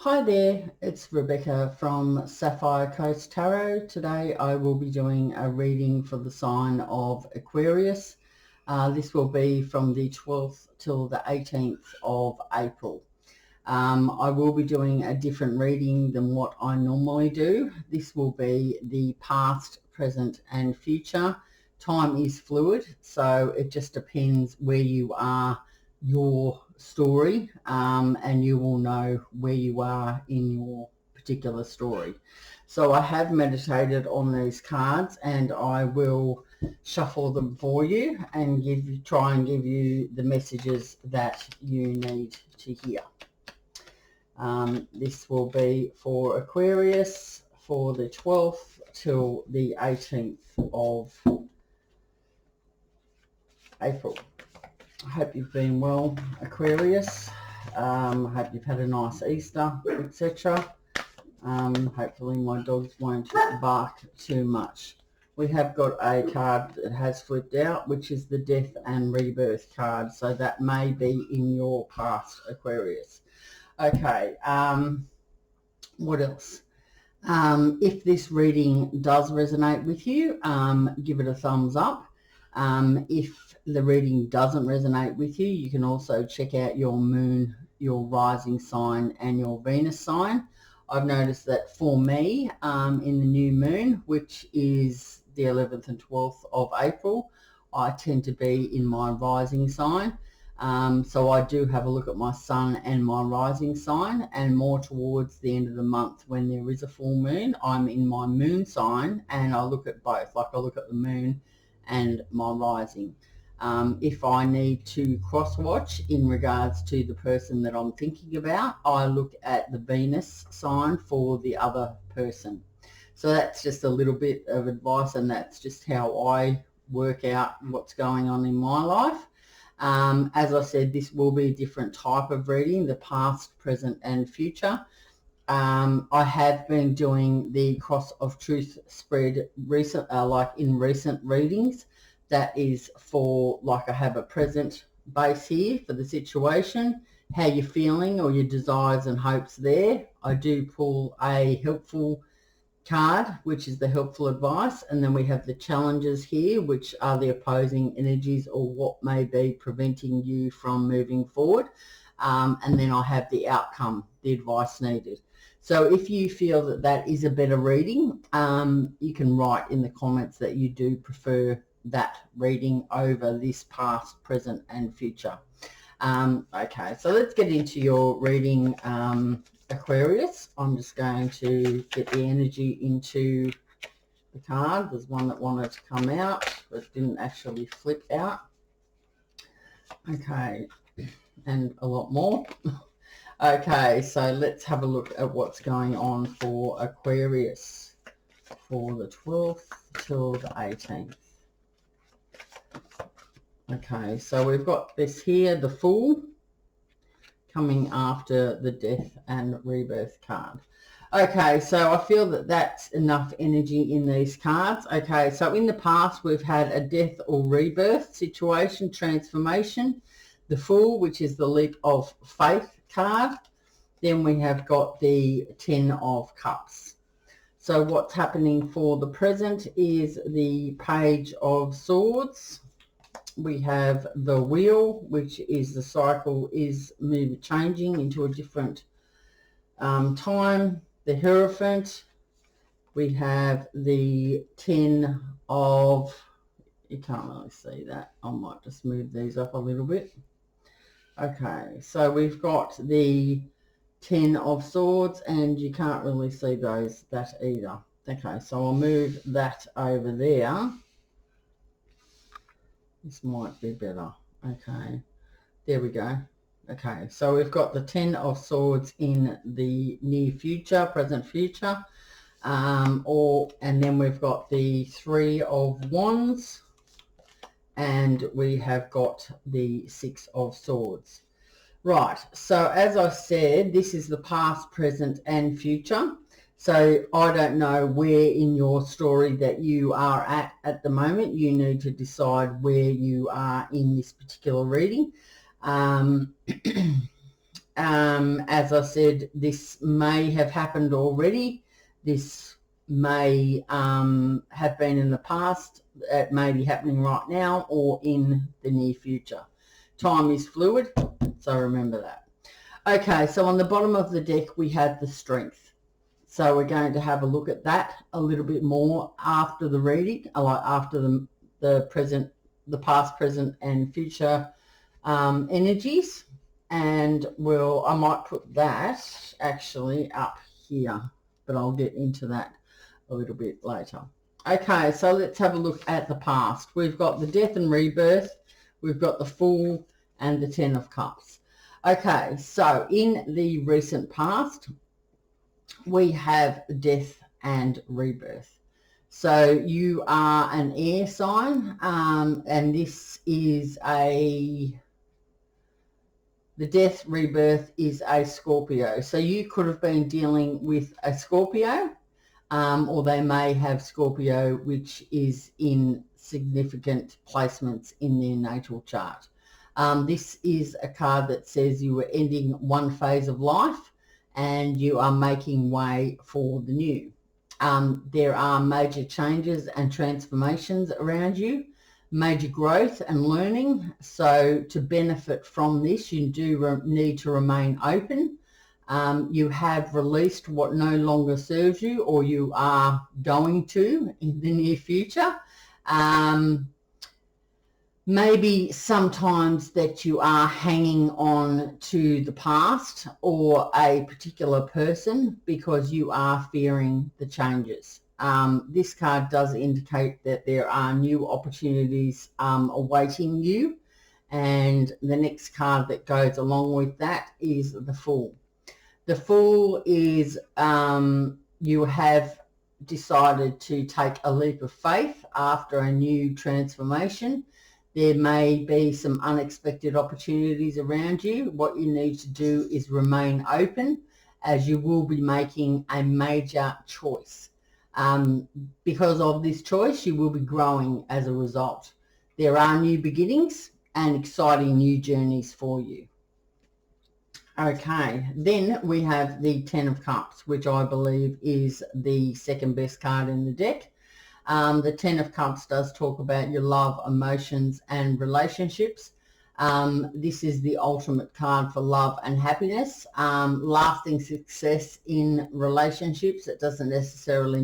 Hi there, it's Rebecca from Sapphire Coast Tarot. Today I will be doing a reading for the sign of Aquarius. This will be from the 12th till the 18th of April. I will be doing a different reading than what I normally do. This will be the past, present and future. Time is fluid, so it just depends where you are, your story, and you will know where you are in your particular story. So I have meditated on these cards and I will shuffle them for you and try and give you the messages that you need to hear. This will be for Aquarius for the 12th till the 18th of April. I hope you've been well, Aquarius. I hope you've had a nice Easter, etc. Hopefully my dogs won't bark too much. We have got a card that has flipped out, which is the Death and Rebirth card. So that may be in your past, Aquarius. Okay, what else? If this reading does resonate with you, give it a thumbs up. If the reading doesn't resonate with you, you can also check out your moon, your rising sign and your Venus sign. I've noticed that for me, in the new moon, which is the 11th and 12th of April, I tend to be in my rising sign. So I do have a look at my sun and my rising sign, and more towards the end of the month when there is a full moon, I'm in my moon sign and I look at both, like I look at the moon and my rising. If I need to cross-watch in regards to the person that I'm thinking about, I look at the Venus sign for the other person. So that's just a little bit of advice, and that's just how I work out what's going on in my life. As I said, this will be a different type of reading, the past, present and future. I have been doing the Cross of Truth spread like in recent readings. That is for, like, I have a present base here for the situation, how you're feeling or your desires and hopes there. I do pull a helpful card, which is the helpful advice, and then we have the challenges here, which are the opposing energies or what may be preventing you from moving forward. And then I have the outcome, the advice needed. So if you feel that that is a better reading, you can write in the comments that you do prefer that reading over this past, present and future. Okay, so let's get into your reading, Aquarius. I'm just going to get the energy into the card. There's one that wanted to come out but didn't actually flip out. Okay, and a lot more. Okay, so let's have a look at what's going on for Aquarius for the 12th till the 18th. Okay, so we've got this here, the Fool, coming after the Death and Rebirth card. Okay, so I feel that that's enough energy in these cards. Okay, so in the past we've had a death or rebirth situation, transformation, the Fool, which is the leap of faith card. Then we have got the 10 of Cups. So what's happening for the present is the Page of Swords. We have the Wheel, which is the cycle is changing into a different time. The Hierophant. We have the 10 of, you can't really see that. I might just move these up a little bit. Okay, so we've got the 10 of Swords, and you can't really see that either. Okay, so I'll move that over there. This might be better. Okay, there we go. Okay, so we've got the 10 of Swords in the near future, present future, and then we've got the 3 of Wands, and we have got the 6 of Swords. Right, so as I said, this is the past, present and future. So I don't know where in your story that you are at the moment. You need to decide where you are in this particular reading. As I said, this may have happened already. This may have been in the past. It may be happening right now or in the near future. Time is fluid, so remember that. Okay, so on the bottom of the deck we have the Strength. So we're going to have a look at that a little bit more after the reading, like after the past, present and future energies. And I might put that actually up here, but I'll get into that a little bit later. Okay, so let's have a look at the past. We've got the Death and Rebirth, we've got the Fool and the Ten of Cups. Okay, so in the recent past, we have Death and Rebirth. So you are an air sign, and this is the Death Rebirth is a Scorpio. So you could have been dealing with a Scorpio, or they may have Scorpio, which is in significant placements in their natal chart. This is a card that says you were ending one phase of life and you are making way for the new. There are major changes and transformations around you, major growth and learning. So to benefit from this, you do need to remain open. You have released what no longer serves you, or you are going to in the near future. Maybe sometimes that you are hanging on to the past or a particular person because you are fearing the changes. This card does indicate that there are new opportunities awaiting you, and the next card that goes along with that is the Fool. The Fool is you have decided to take a leap of faith after a new transformation. There may be some unexpected opportunities around you. What you need to do is remain open, as you will be making a major choice. Because of this choice, you will be growing as a result. There are new beginnings and exciting new journeys for you. Okay, then we have the Ten of Cups, which I believe is the second best card in the deck. The Ten of Cups does talk about your love, emotions and relationships. This is the ultimate card for love and happiness. Lasting success in relationships. It doesn't necessarily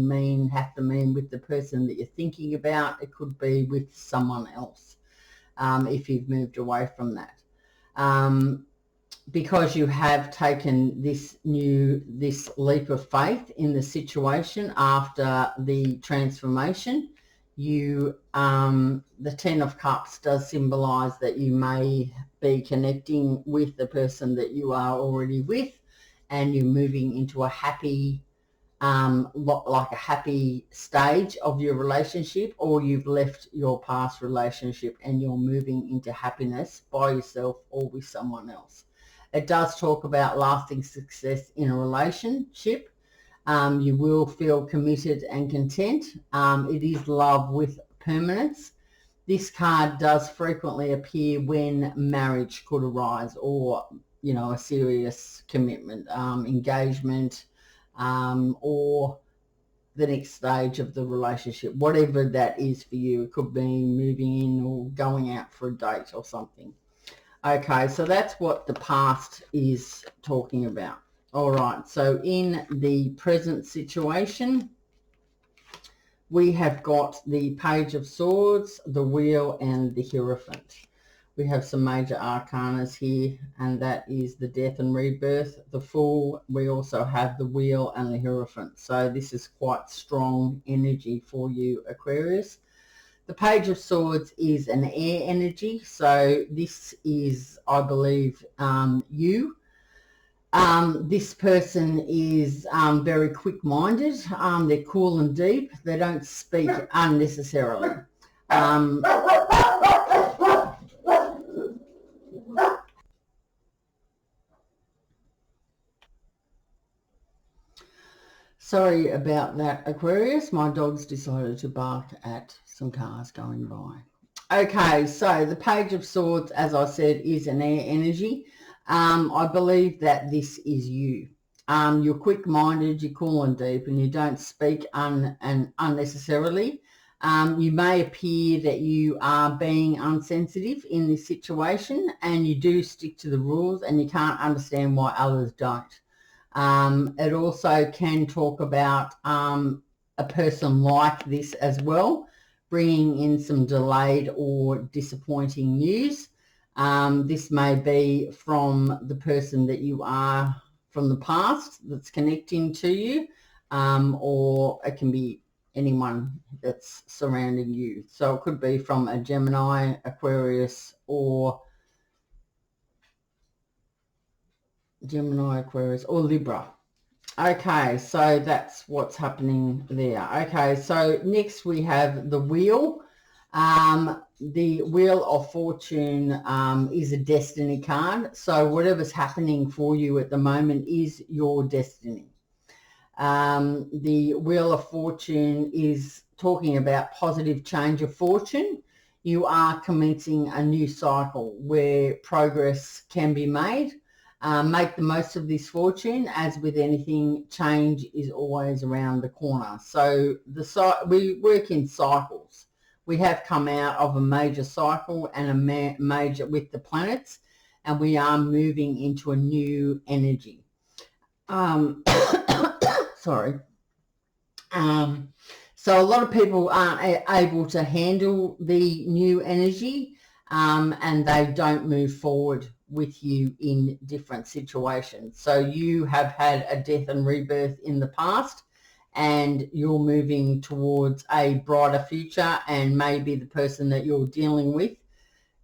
have to mean with the person that you're thinking about. It could be with someone else if you've moved away from that. Because you have taken this leap of faith in the situation after the transformation, the Ten of Cups does symbolize that you may be connecting with the person that you are already with, and you're moving into a happy, like a happy stage of your relationship, or you've left your past relationship and you're moving into happiness by yourself or with someone else. It does talk about lasting success in a relationship. You will feel committed and content. It is love with permanence. This card does frequently appear when marriage could arise, or, you know, a serious commitment, engagement, or the next stage of the relationship, whatever that is for you. It could be moving in or going out for a date or something. Okay, so that's what the past is talking about. All right, so in the present situation, we have got the Page of Swords, the Wheel, and the Hierophant. We have some major arcanas here, and that is the Death and Rebirth, the Fool. We also have the Wheel and the Hierophant. So this is quite strong energy for you, Aquarius. The Page of Swords is an air energy, so this is, I believe, you. This person is very quick-minded. They're cool and deep. They don't speak unnecessarily. Sorry about that, Aquarius. My dog's decided to bark at some cars going by. Okay, so the Page of Swords, as I said, is an air energy. I believe that this is you. You're quick-minded, you're cool and deep, and you don't speak unnecessarily. You may appear that you are being unsensitive in this situation, and you do stick to the rules, and you can't understand why others don't. It also can talk about a person like this as well, bringing in some delayed or disappointing news. This may be from the person that you are from the past that's connecting to you, or it can be anyone that's surrounding you. So it could be from a Gemini, Aquarius, or Libra. Okay, so that's what's happening there. Okay, so next we have the wheel. The Wheel of Fortune is a destiny card. So whatever's happening for you at the moment is your destiny. The Wheel of Fortune is talking about positive change of fortune. You are commencing a new cycle where progress can be made. Make the most of this fortune. As with anything, change is always around the corner. So we work in cycles. We have come out of a major cycle and a major with the planets, and we are moving into a new energy. Sorry. So a lot of people aren't able to handle the new energy, and they don't move forward with you in different situations. So you have had a death and rebirth in the past, and you're moving towards a brighter future, and maybe the person that you're dealing with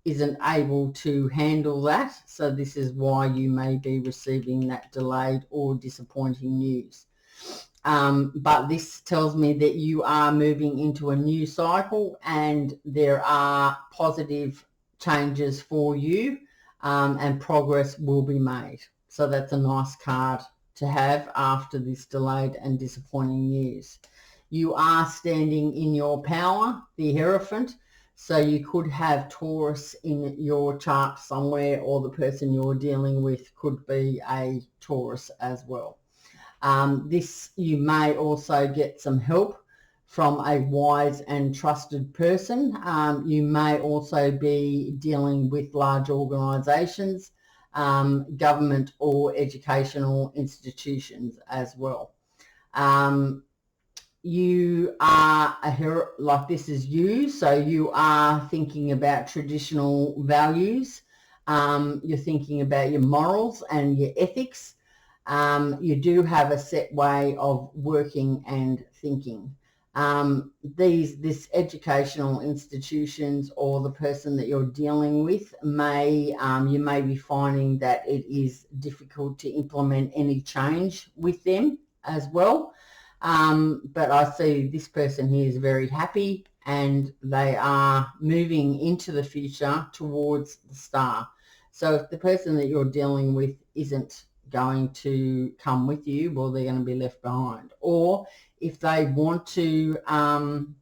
isn't able to handle that. So this is why you may be receiving that delayed or disappointing news. But this tells me that you are moving into a new cycle, and there are positive changes for you, and progress will be made. So that's a nice card to have after this delayed and disappointing news. You are standing in your power, the Hierophant. So you could have Taurus in your chart somewhere, or the person you're dealing with could be a Taurus as well. You may also get some help from a wise and trusted person. You may also be dealing with large organisations, government or educational institutions as well. You are a hero, like this is you, so you are thinking about traditional values. You're thinking about your morals and your ethics. You do have a set way of working and thinking. This educational institutions or the person that you're dealing with you may be finding that it is difficult to implement any change with them as well. But I see this person here is very happy, and they are moving into the future towards the star. So if the person that you're dealing with isn't going to come with you, well, they're going to be left behind. Or if they want to, come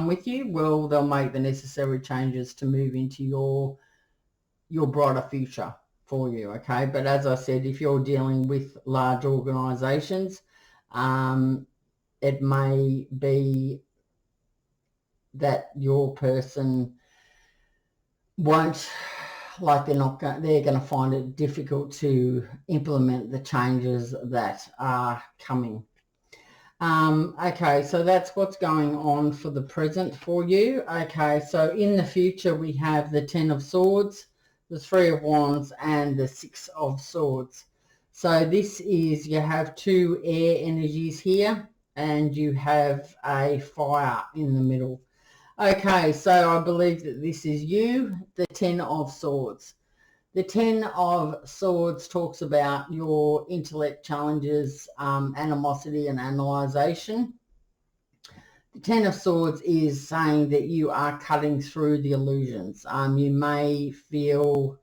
with you, well, they'll make the necessary changes to move into your brighter future for you, okay? But as I said, if you're dealing with large organisations, it may be that your person won't, they're going to find it difficult to implement the changes that are coming. Okay, so that's what's going on for the present for you. Okay, so in the future we have the 10 of Swords, the 3 of Wands, and the 6 of Swords. So this is, you have 2 air energies here, and you have a fire in the middle. Okay, so I believe that this is you, the 10 of Swords. The 10 of Swords talks about your intellect challenges, animosity and analysation. The 10 of Swords is saying that you are cutting through the illusions. You may feel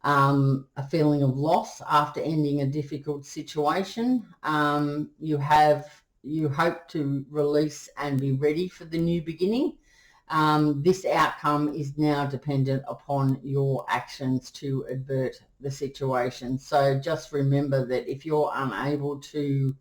a feeling of loss after ending a difficult situation. You hope to release and be ready for the new beginning. This outcome is now dependent upon your actions to avert the situation. So just remember that if you're unable to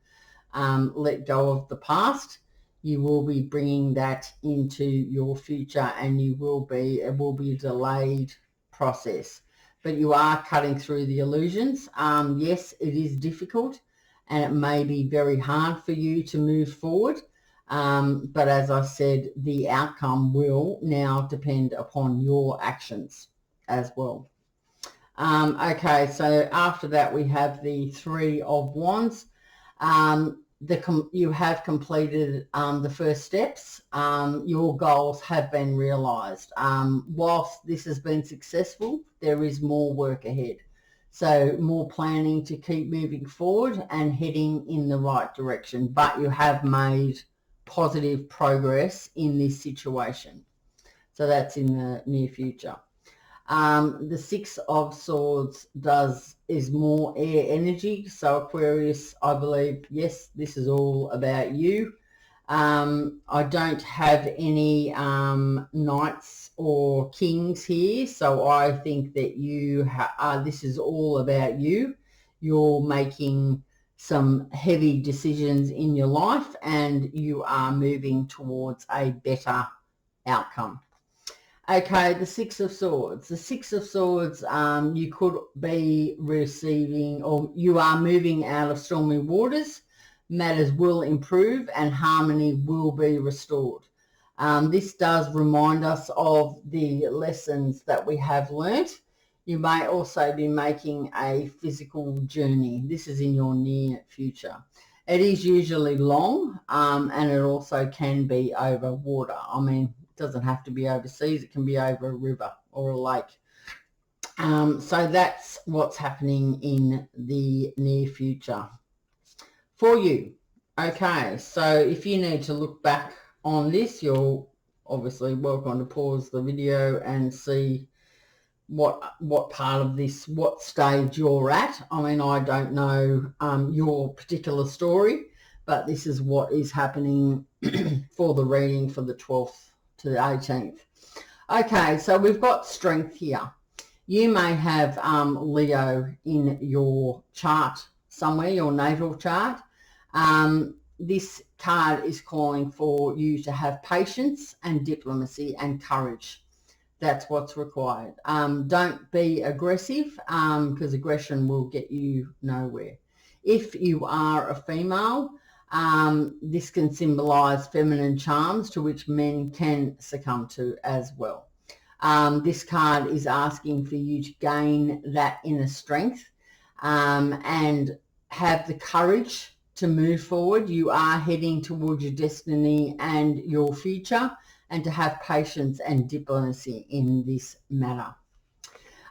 let go of the past, you will be bringing that into your future, and it will be a delayed process. But you are cutting through the illusions. Yes, it is difficult, and it may be very hard for you to move forward. But as I said, the outcome will now depend upon your actions as well. Okay, so after that we have the Three of Wands. You have completed the first steps. Your goals have been realised. Whilst this has been successful, there is more work ahead. So more planning to keep moving forward and heading in the right direction. But you have made positive progress in this situation. So that's in the near future. The Six of Swords is more air energy. So Aquarius, I believe, yes, this is all about you. I don't have any knights or kings here, so I think that this is all about you. You're making some heavy decisions in your life, and you are moving towards a better outcome. Okay, the Six of Swords. The Six of Swords, you could be receiving, or you are moving out of stormy waters. Matters will improve and harmony will be restored. This does remind us of the lessons that we have learnt. You may also be making a physical journey. This is in your near future. It is usually long, and it also can be over water. I mean, it doesn't have to be overseas. It can be over a river or a lake. So that's what's happening in the near future for you. Okay, so if you need to look back on this, you're obviously welcome to pause the video and see what part of this, what stage you're at. I mean, I don't know your particular story, but this is what is happening for the reading for the 12th to the 18th. Okay, so we've got strength here. You may have Leo in your chart somewhere, your natal chart. This card is calling for you to have patience and diplomacy and courage. That's what's required. Don't be aggressive, because aggression will get you nowhere. If you are a female, this can symbolize feminine charms to which men can succumb to as well. This card is asking for you to gain that inner strength and have the courage to move forward. You are heading towards your destiny and your future, and to have patience and diplomacy in this matter.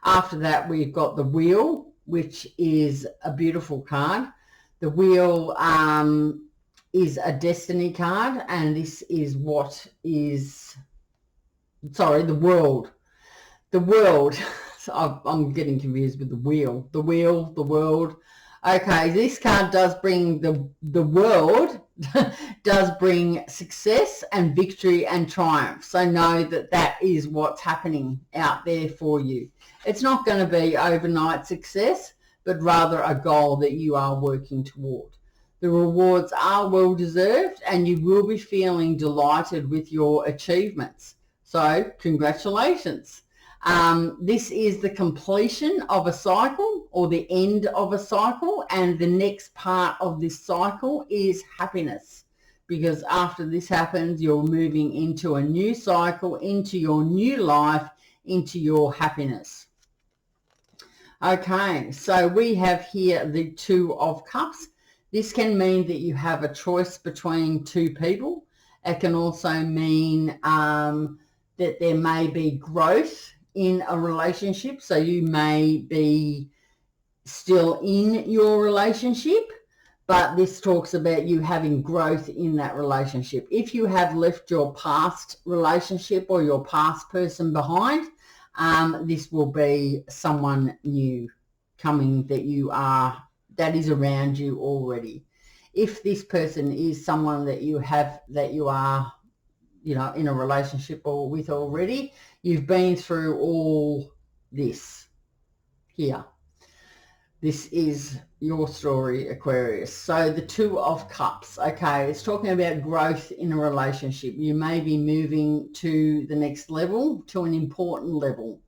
After that, we've got the Wheel, which is a beautiful card. The Wheel is a destiny card, and this is what is, sorry, the World. The World. I'm getting confused with the Wheel. The Wheel, the World. Okay, this card does bring the world, does bring success and victory and triumph. So know that that is what's happening out there for you. It's not going to be overnight success, but rather a goal that you are working toward. The rewards are well deserved, and you will be feeling delighted with your achievements. So congratulations. This is the completion of a cycle, or the end of a cycle, and the next part of this cycle is happiness, because after this happens, you're moving into a new cycle, into your new life, into your happiness. Okay, so we have here the Two of Cups. This can mean that you have a choice between two people. It can also mean that there may be growth in a relationship, so you may be still in your relationship, but this talks about you having growth in that relationship. If you have left your past relationship or your past person behind, this will be someone new coming that is around you already. If this person is someone that you are you know, in a relationship or with already. You've been through all this here. This is your story, Aquarius. So the Two of Cups, okay, it's talking about growth in a relationship. You may be moving to the next level, to an important level.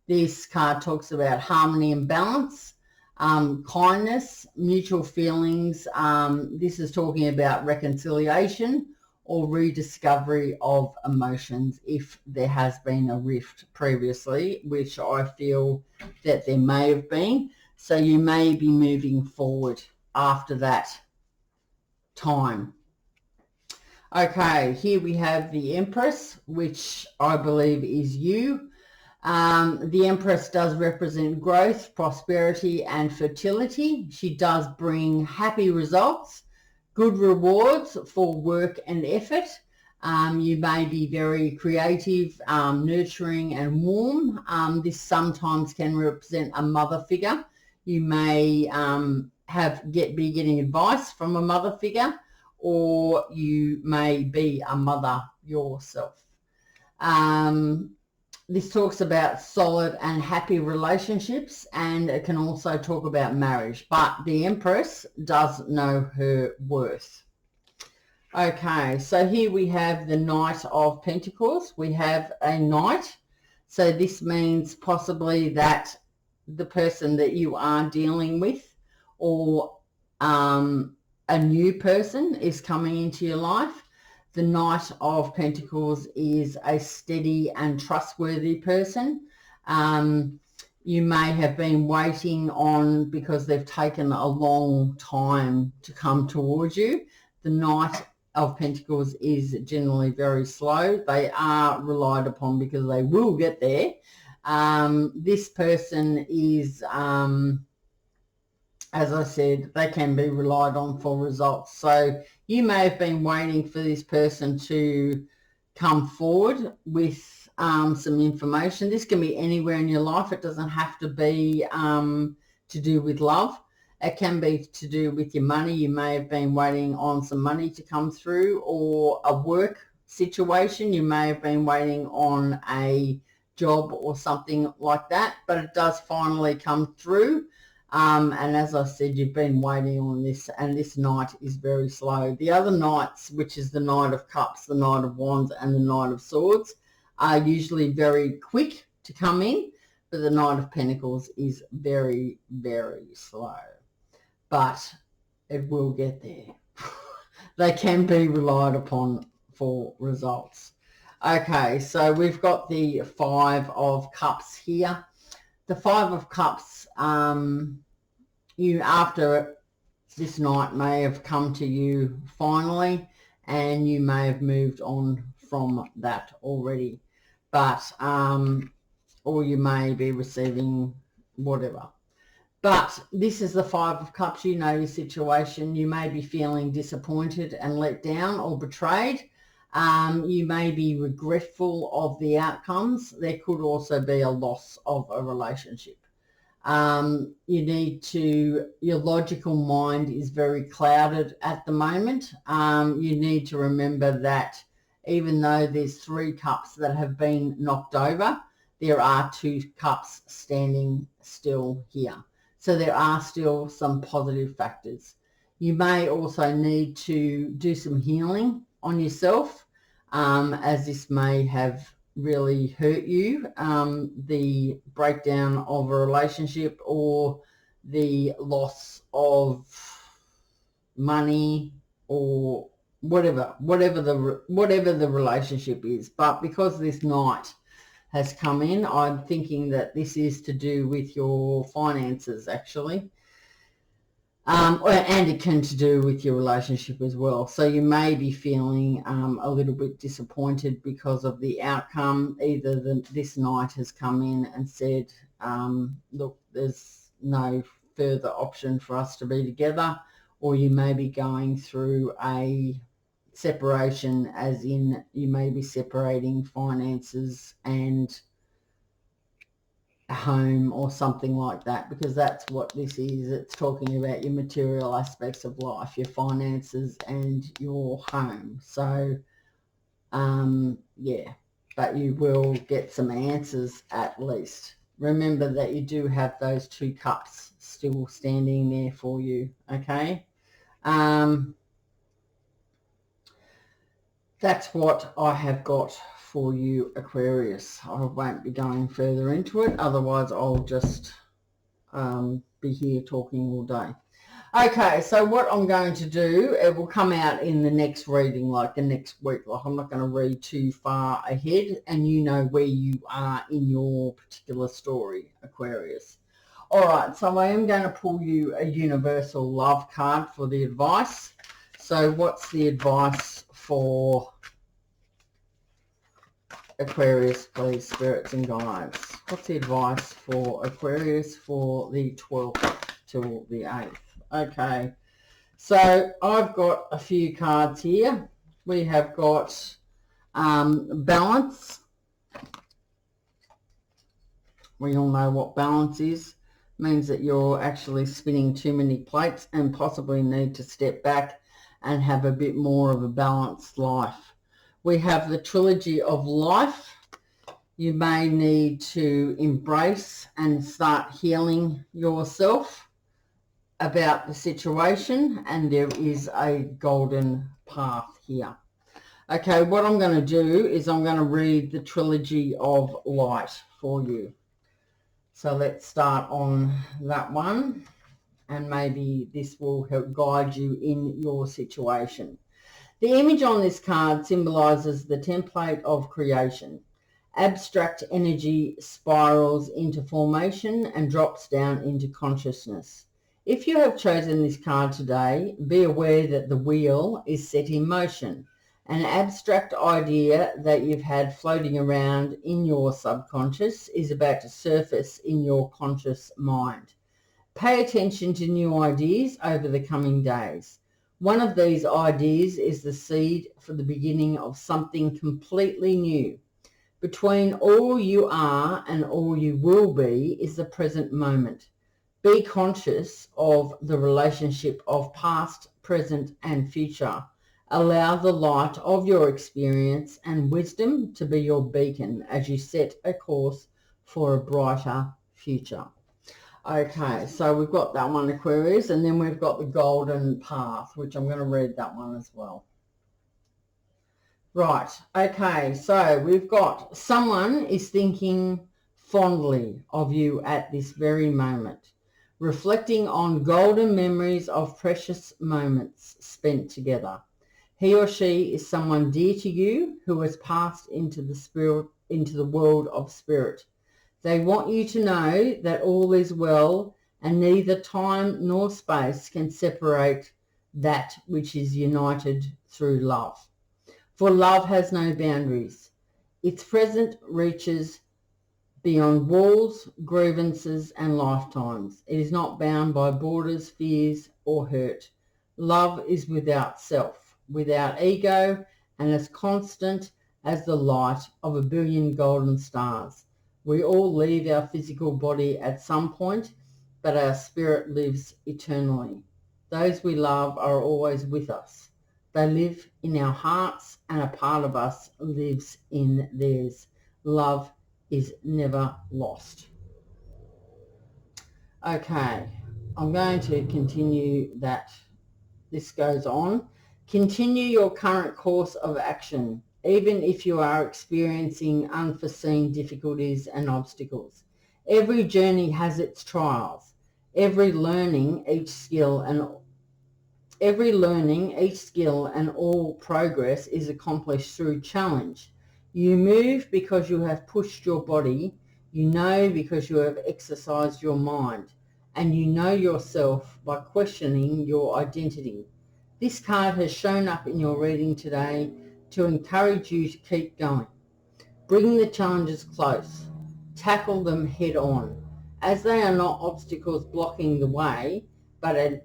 This card talks about harmony and balance, kindness, mutual feelings. This is talking about reconciliation or rediscovery of emotions if there has been a rift previously, which I feel that there may have been. So you may be moving forward after that time. Okay, here we have the Empress, which I believe is you. The Empress does represent growth, prosperity, and fertility. She does bring happy results, good rewards for work and effort. You may be very creative, nurturing, and warm. This sometimes can represent a mother figure. You may be getting advice from a mother figure, or you may be a mother yourself. This talks about solid and happy relationships, and it can also talk about marriage, but the Empress does know her worth. Okay, so here we have the Knight of Pentacles. We have a Knight. So this means possibly that the person that you are dealing with, or a new person is coming into your life. The Knight of Pentacles is a steady and trustworthy person. You may have been waiting on because they've taken a long time to come towards you. The Knight of Pentacles is generally very slow. They are relied upon because they will get there. This person is, as I said, they can be relied on for results. So you may have been waiting for this person to come forward with some information. This can be anywhere in your life. It doesn't have to be to do with love. It can be to do with your money. You may have been waiting on some money to come through, or a work situation. You may have been waiting on a job or something like that, but it does finally come through. And as I said, you've been waiting on this, and this Knight is very slow. The other Knights, which is the Knight of Cups, the Knight of Wands, and the Knight of Swords, are usually very quick to come in, but the Knight of Pentacles is very, very slow. But it will get there. They can be relied upon for results. Okay, so we've got the Five of Cups here. The Five of Cups, you, after this Knight, may have come to you finally, and you may have moved on from that already. But, or you may be receiving whatever. But this is the Five of Cups. You know your situation. You may be feeling disappointed and let down or betrayed. You may be regretful of the outcomes. There could also be a loss of a relationship. You need to, your logical mind is very clouded at the moment. You need to remember that even though there's 3 cups that have been knocked over, there are 2 cups standing still here. So there are still some positive factors. You may also need to do some healing on yourself, as this may have really hurt you, the breakdown of a relationship or the loss of money or whatever the relationship is. But because this Knight has come in, I'm thinking that this is to do with your finances, actually. And it can to do with your relationship as well. So you may be feeling a little bit disappointed because of the outcome. Either this Knight has come in and said, look, there's no further option for us to be together, or you may be going through a separation, as in you may be separating finances and a home or something like that, because that's what this is. It's talking about your material aspects of life, your finances and your home. So Yeah, but you will get some answers at least. Remember that you do have those 2 cups still standing there for you, okay? That's what I have got for you, Aquarius. I won't be going further into it, otherwise I'll just be here talking all day. Okay, so what I'm going to do, it will come out in the next reading, like the next week. Like, I'm not going to read too far ahead, and you know where you are in your particular story, Aquarius. All right, so I am going to pull you a universal love card for the advice. So what's the advice for Aquarius, please, spirits and guides? What's the advice for Aquarius for the 12th till the 8th? Okay, so I've got a few cards here. We have got balance. We all know what balance is. It means that you're actually spinning too many plates and possibly need to step back and have a bit more of a balanced life. We have the trilogy of life. You may need to embrace and start healing yourself about the situation, and there is a golden path here. Okay, what I'm going to do is I'm going to read the trilogy of light for you. So let's start on that one, and maybe this will help guide you in your situation. The image on this card symbolizes the template of creation. Abstract energy spirals into formation and drops down into consciousness. If you have chosen this card today, be aware that the wheel is set in motion. An abstract idea that you've had floating around in your subconscious is about to surface in your conscious mind. Pay attention to new ideas over the coming days. One of these ideas is the seed for the beginning of something completely new. Between all you are and all you will be is the present moment. Be conscious of the relationship of past, present, and future. Allow the light of your experience and wisdom to be your beacon as you set a course for a brighter future. Okay, so we've got that one, Aquarius, and then we've got the golden path, which I'm going to read that one as well. Right, okay, so we've got someone is thinking fondly of you at this very moment, reflecting on golden memories of precious moments spent together. He or she is someone dear to you who has passed into the world of spirit. They want you to know that all is well, and neither time nor space can separate that which is united through love. For love has no boundaries. Its presence reaches beyond walls, grievances, and lifetimes. It is not bound by borders, fears, or hurt. Love is without self, without ego, and as constant as the light of a billion golden stars. We all leave our physical body at some point, but our spirit lives eternally. Those we love are always with us. They live in our hearts, and a part of us lives in theirs. Love is never lost. Okay, I'm going to continue that. This goes on. Continue your current course of action, even if you are experiencing unforeseen difficulties and obstacles. Every journey has its trials. Every learning, each skill and all progress is accomplished through challenge. You move because you have pushed your body. You know because you have exercised your mind. And you know yourself by questioning your identity. This card has shown up in your reading today to encourage you to keep going. Bring the challenges close. Tackle them head on, as they are not obstacles blocking the way, but an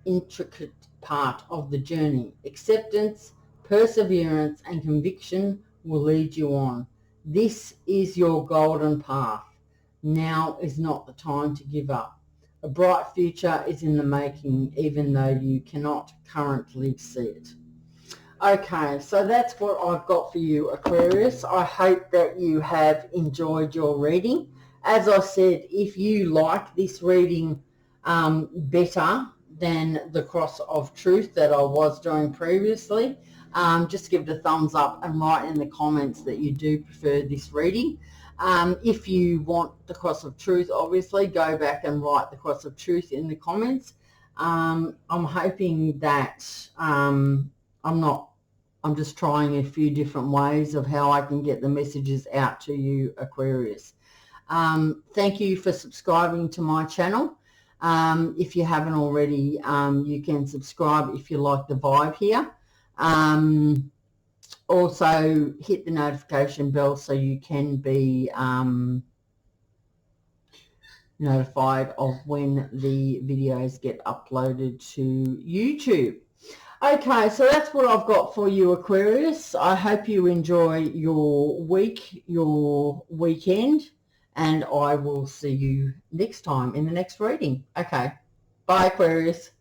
intricate part of the journey. Acceptance, perseverance, and conviction will lead you on. This is your golden path. Now is not the time to give up. A bright future is in the making, even though you cannot currently see it. Okay, so that's what I've got for you, Aquarius. I hope that you have enjoyed your reading. As I said, if you like this reading better than the cross of truth that I was doing previously, just give it a thumbs up and write in the comments that you do prefer this reading. If you want the cross of truth, obviously go back and write the cross of truth in the comments. I'm hoping that I'm just trying a few different ways of how I can get the messages out to you, Aquarius. Thank you for subscribing to my channel. If you haven't already, you can subscribe if you like the vibe here. Also, hit the notification bell so you can be notified of when the videos get uploaded to YouTube. Okay, so that's what I've got for you, Aquarius. I hope you enjoy your week, your weekend, and I will see you next time in the next reading. Okay, bye, Aquarius.